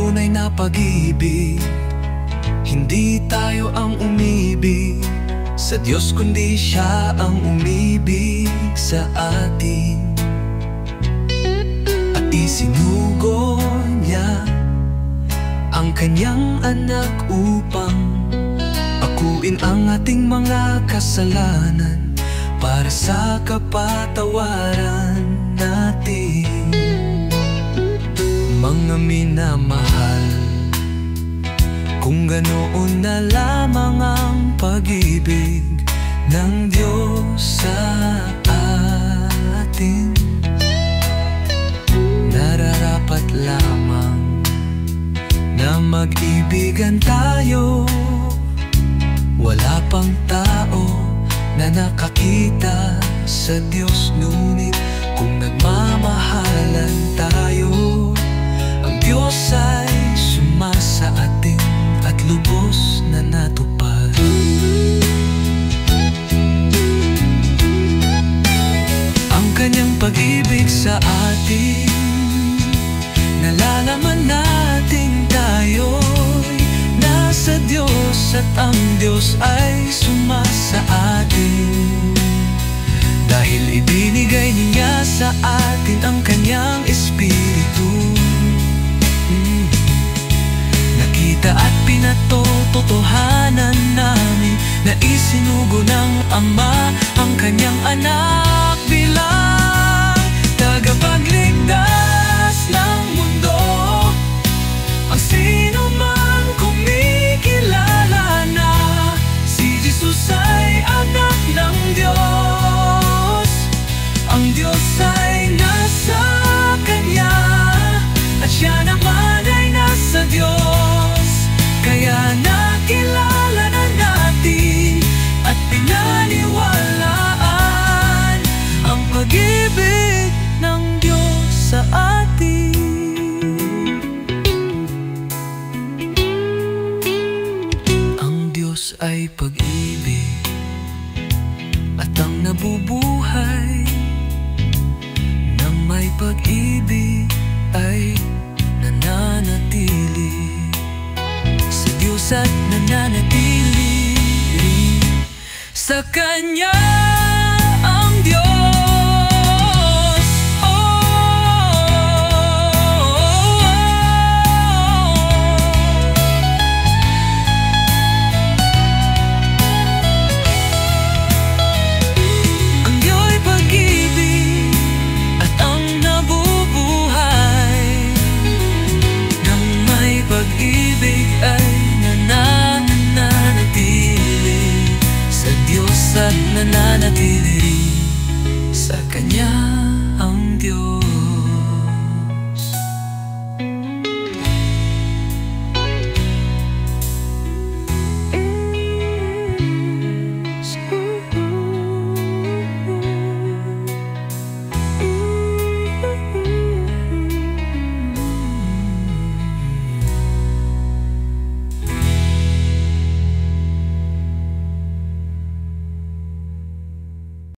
tunay na pag-ibig. Hindi tayo ang umibig sa Diyos, kundi Siya ang umibig sa atin. At isinugo Niya ang Kanyang anak upang akuin ang ating mga kasalanan para sa kapatawaran natin. Mga minamahal, kung ganoon na lamang ang pag-ibig ng Diyos sa atin, nararapat lamang na mag-ibigan tayo. Wala pang tao na nakakita sa Diyos, ngunit kung nagmamahalan tayo, ang Diyos ay sumasa atin at lubos na natupad. Ang Kanyang pag-ibig sa atin, nalalaman natin tayo'y nasa Diyos at ang Diyos ay sumasa atin. Dahil ibinigay niya sa atin ang Kanyang Espiritu, nakita at pinatotohanan namin na isinugo ng Ama ang Kanyang anak bilang tagapagligtas ng mundo. Ang sino man kumikilala na si Jesus ay anak ng Diyos, ang Diyos ay nasa Kanya at Siya naman ay nasa Diyos. Kaya nakilala na natin at pinaniwalaan ang pag-ibig ng Diyos sa atin. Ang Diyos ay pag-ibig at ang nabubuhay ng may pag-ibig ay nananatili sa Diyos at nananatili sa Kanya.